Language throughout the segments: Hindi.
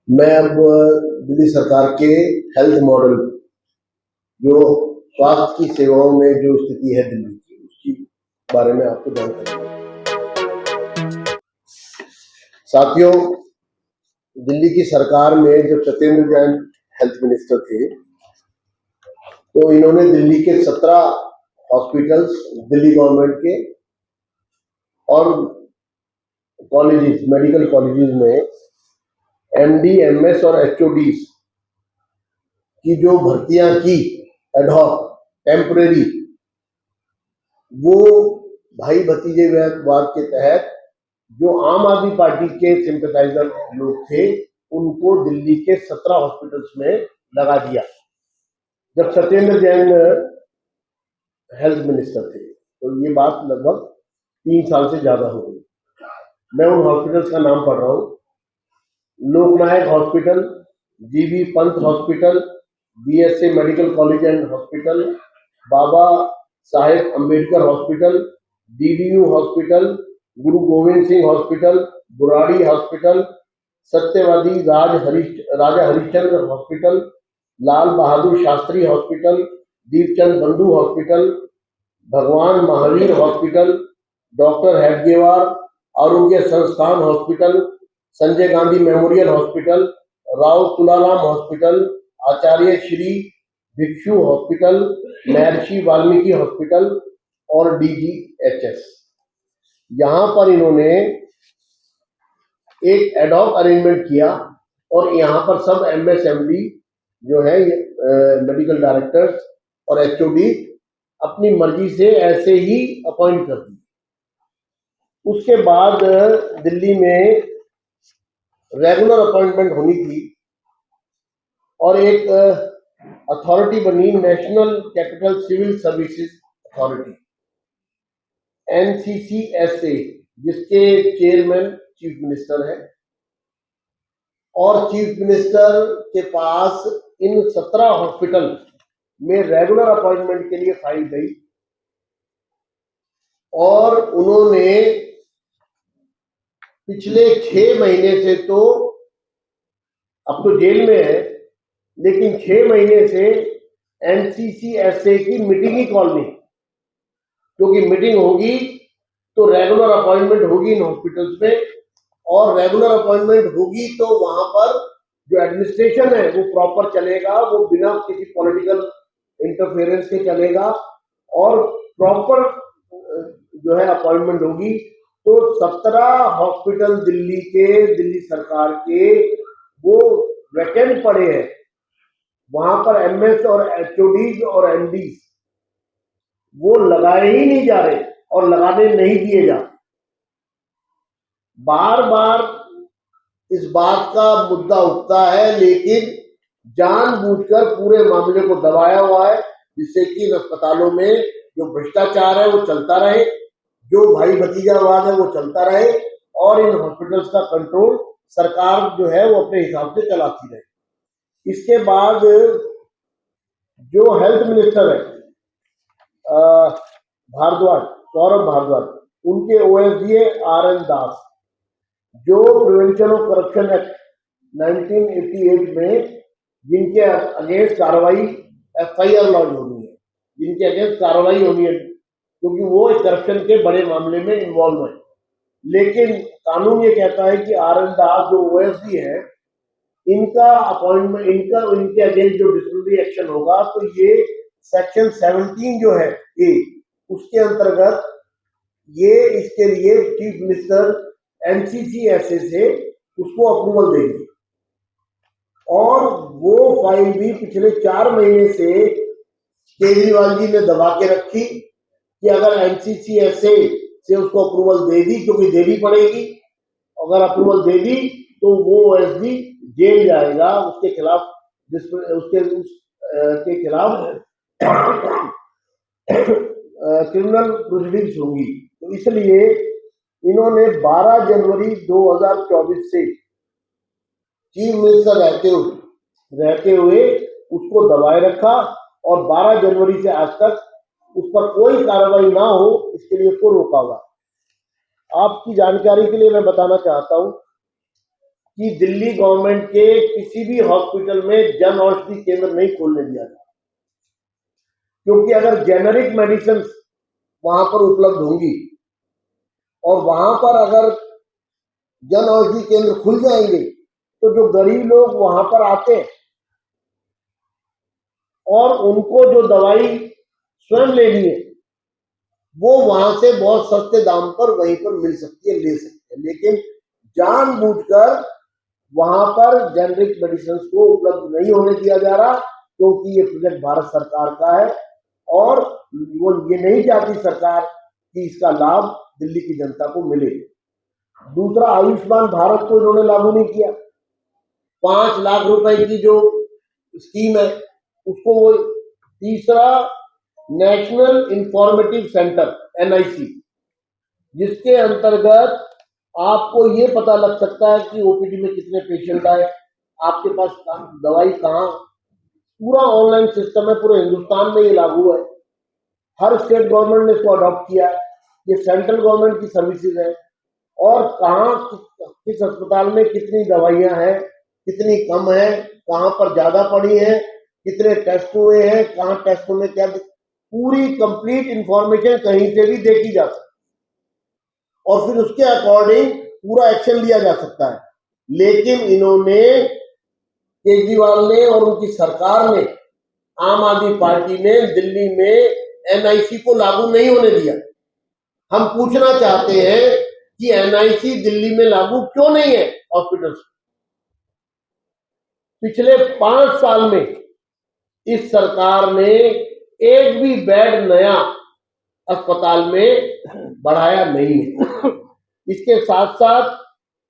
मैं अब दिल्ली सरकार के हेल्थ मॉडल, जो स्वास्थ्य की सेवाओं में जो स्थिति है दिल्ली की, उसकी बारे में आपको जानकारी दूंगा। साथियों, दिल्ली की सरकार में जब सत्येंद्र जैन हेल्थ मिनिस्टर थे, तो इन्होंने दिल्ली के 17 हॉस्पिटल्स, दिल्ली गवर्नमेंट के और कॉलेजेस, मेडिकल कॉलेजेस में एमडी, एमएस और एचओडीज की जो भर्तियां की एडहॉक, टेम्परेरी, वो भाई भतीजेवाद के तहत जो आम आदमी पार्टी के सिंपैथाइजर लोग थे, उनको दिल्ली के 17 हॉस्पिटल्स में लगा दिया जब सत्येंद्र जैन हेल्थ मिनिस्टर थे। तो ये बात लगभग 3 साल से ज्यादा हो गई। मैं उन हॉस्पिटल्स का नाम पढ़ रहा हूँ: Loknayak hospital, GB Pant hospital, BSA medical college and hospital, Baba Saheb Ambedkar hospital, DDU hospital, Guru Gobind Singh hospital, Burari hospital, Satyawadi Raja Harishchandra hospital, Lal Bahadur Shastri hospital, Deepchand Bandhu hospital, Bhagwan Mahavir hospital, doctor Hedgewar Arogya Sansthan hospital, Sanjay Gandhi memorial hospital, Rao Tularam hospital, Acharya Shri Bhikshu hospital, Maharshi Valmiki hospital और डीजीएचएस। यहां पर इन्होंने एक एडॉक अरेंजमेंट किया और यहां पर सब एमएसएमडी जो है मेडिकल डायरेक्टर्स और एचओडी अपनी मर्जी से ऐसे ही अपॉइंट कर दी। उसके बाद दिल्ली में रेगुलर अपॉइंटमेंट होनी थी और एक अथॉरिटी बनी, national capital civil services authority, NCCSA, जिसके चेयरमैन चीफ मिनिस्टर है। और चीफ मिनिस्टर के पास इन 17 हॉस्पिटल में रेगुलर अपॉइंटमेंट के लिए फाइल गई और उन्होंने पिछले 6 महीने से, तो अब तो जेल में है, लेकिन 6 महीने से एनसीसीएसए की मीटिंग ही कॉल नहीं, क्योंकि मीटिंग होगी तो रेगुलर अपॉइंटमेंट होगी इन हॉस्पिटल्स में, और रेगुलर अपॉइंटमेंट होगी तो वहां पर जो एडमिनिस्ट्रेशन है वो प्रॉपर चलेगा, वो बिना किसी पॉलिटिकल इंटरफेरेंस के चलेगा और प्रॉपर जो है अपॉइंटमेंट होगी। तो 17 हॉस्पिटल दिल्ली के, दिल्ली सरकार के, वो वैकेंट पड़े हैं। वहां पर एमएस और एचओडीज और एमडीज वो लगाए ही नहीं जा रहे और लगाने नहीं दिए जा रहे। बार बार इस बात का मुद्दा उठता है, लेकिन जानबूझकर पूरे मामले को दबाया हुआ है, जिससे कि इन अस्पतालों में जो भ्रष्टाचार है वो चलता रहे, जो भाई भतीजावाद है वो चलता रहे और इन हॉस्पिटल्स का कंट्रोल सरकार जो है वो अपने हिसाब से चलाती रहे। इसके बाद जो हेल्थ मिनिस्टर है भारद्वाज, सौरभ भारद्वाज, उनके ओएसडी है आरएन दास, जो प्रिवेंशन ऑफ करप्शन एक्ट 1988 में जिनके अगेंस्ट कार्रवाई, एफआईआर लॉन्च होनी है, जिनके अगेंस्ट कार्रवाई होनी है, क्योंकि वो करप्शन के बड़े मामले में इन्वॉल्व है। लेकिन कानून ये कहता है कि आरएन दास जो ओएसडी है, इनका अपॉइंटमेंट, इनके अगेंस्ट जो डिसिप्लिनरी एक्शन होगा, तो ये सेक्शन 17 जो है ए, उसके अंतर्गत ये इसके लिए चीफ मिनिस्टर एनसीसीएसए से उसको अप्रूवल देगी। और वो फाइल भी पिछले 4 महीने से केजरीवाल जी ने दबा के रखी कि अगर एनसीसीएसए से उसको अप्रूवल दे दी, क्योंकि देनी पड़ेगी, अगर अप्रूवल दे दी तो वो ओएसडी जेल जाएगा, उसके खिलाफ के खिलाफ क्रिमिनल प्रोसीडिंग्स होंगी। तो इसलिए इन्होंने 12 जनवरी 2024 से चीफ मिनिस्टर रहते हुए उसको दबाए रखा और 12 जनवरी से आज तक उस पर कोई कार्रवाई ना हो, इसके लिए उसको रोका हुआ। आपकी जानकारी के लिए मैं बताना चाहता हूं कि दिल्ली गवर्नमेंट के किसी भी हॉस्पिटल में जन औषधि केंद्र नहीं खोलने दिया जाए, क्योंकि अगर जेनेरिक मेडिसिन वहां पर उपलब्ध होंगी और वहां पर अगर जन औषधि केंद्र खुल जाएंगे तो जो गरीब लोग वहां पर आते हैं और उनको जो दवाई स्वयं लेनी है वो वहां से बहुत सस्ते दाम पर वहीं पर मिल सकती है, ले सकते हैं। लेकिन जानबूझकर वहां पर जेनरिक मेडिसिन को उपलब्ध नहीं होने दिया जा रहा, क्योंकि ये प्रोजेक्ट भारत सरकार का है और वो ये नहीं चाहती सरकार कि इसका लाभ दिल्ली की जनता को मिले। दूसरा, आयुष्मान भारत को इन्होंने लागू नहीं किया। 5 लाख रुपए की जो स्कीम है उसको वो। तीसरा, नेशनल इंफॉर्मेटिव सेंटर NIC, जिसके अंतर्गत आपको ये पता लग सकता है कि OPD में कितने पेशेंट आए, आपके पास दवाई कहाँ, पूरा ऑनलाइन सिस्टम है। पूरे हिंदुस्तान में ये लागू है, हर स्टेट गवर्नमेंट ने इसको अडॉप्ट किया। ये सेंट्रल गवर्नमेंट की सर्विसेज है और कहाँ किस अस्पताल में कितनी दवाइयां हैं, कितनी कम है, कहाँ पर ज्यादा पड़ी है, कितने टेस्ट हुए हैं, कहाँ टेस्ट में क्या, पूरी कंप्लीट इंफॉर्मेशन कहीं से भी देखी जा सकती है और फिर उसके अकॉर्डिंग पूरा एक्शन लिया जा सकता है। लेकिन इन्होंने, केजरीवाल ने और उनकी सरकार ने, आम आदमी पार्टी ने दिल्ली में NIC को लागू नहीं होने दिया। हम पूछना चाहते हैं कि NIC दिल्ली में लागू क्यों नहीं है हॉस्पिटल्स? पिछले 5 साल में इस सरकार ने एक भी बेड नया अस्पताल में बढ़ाया नहीं है। इसके साथ साथ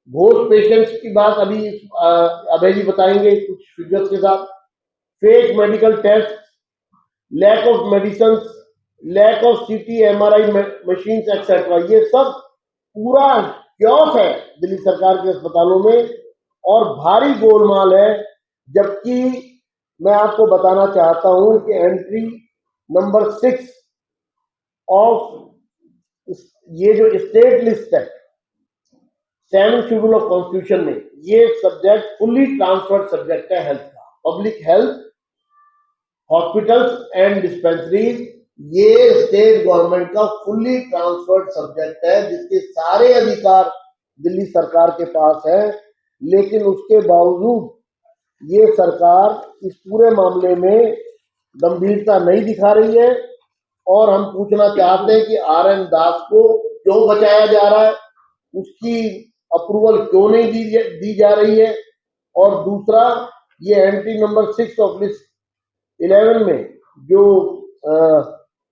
घोस्ट पेशेंट्स की बात अभी अभय जी बताएंगे कुछ फिगर्स के साथ। Fake medical test, lack of medicine, lack of CT MRI machines etcetera, ये सब पूरा क्योस है दिल्ली सरकार के अस्पतालों में और भारी गोलमाल है। जबकि मैं आपको बताना चाहता हूं कि एंट्री नंबर 6 ऑफ ये जो स्टेट लिस्ट है 7th शेड्यूल ऑफ कॉन्स्टिट्यूशन में, ये सब्जेक्ट फुल्ली ट्रांसफर्ड सब्जेक्ट है हेल्थ का। Public health, hospitals and dispensaries, ये स्टेट गवर्नमेंट का फुल्ली ट्रांसफर्ड सब्जेक्ट है, जिसके सारे अधिकार दिल्ली सरकार के पास है। लेकिन उसके बावजूद ये सरकार इस पूरे मामले में गंभीरता नहीं दिखा रही है और हम पूछना चाहते हैं कि RN दास को क्यों बचाया जा रहा है, उसकी अप्रूवल क्यों नहीं दी जा रही है। और दूसरा, ये एंट्री नंबर 6 ऑफ लिस्ट 11 में जो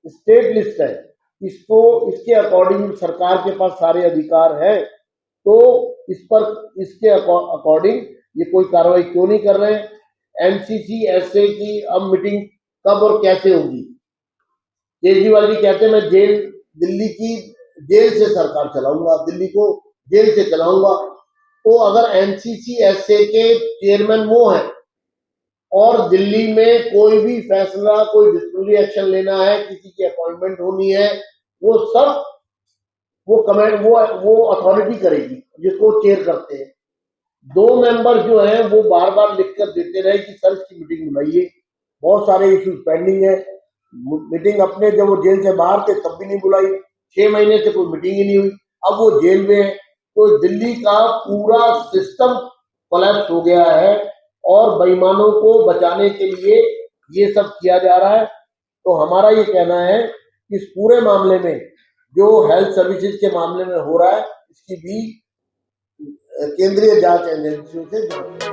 स्टेट लिस्ट है, इसको, इसके अकॉर्डिंग सरकार के पास सारे अधिकार है, तो इस पर, इसके अकॉर्डिंग ये कोई कार्रवाई क्यों नहीं कर रहे हैं? NCC SA की अब मीटिंग कब और कैसे होगी? केजरीवाल जी कहते हैं मैं दिल्ली की जेल से सरकार चलाऊंगा, दिल्ली को जेल से चलाऊंगा। तो अगर NCC SA के चेयरमैन वो हैं और दिल्ली में कोई भी फैसला, कोई डिसिप्लिनरी एक्शन लेना है, किसी की अपॉइंटमेंट होनी है, वो सब वो अथॉरिटी करेगी जिसको चेयर करते हैं। 2 मेंबर जो हैं वो बार बार लिखकर देते रहे कि सर इसकी मीटिंग बुलाइए, बहुत सारे इश्यूज पेंडिंग है। मीटिंग अपने जब वो जेल से बाहर थे तब भी नहीं बुलाई, 6 महीने से कोई मीटिंग ही नहीं हुई, अब वो जेल में है। तो दिल्ली का पूरा सिस्टम कोलैप्स हो गया है और बेईमानों को बचाने के लिए ये सब किया जा रहा है। तो हमारा ये कहना है कि इस पूरे मामले में जो हेल्थ सर्विसेज के मामले में हो रहा है, इसकी भी केंद्रीय जांच एजेंसियों से जांच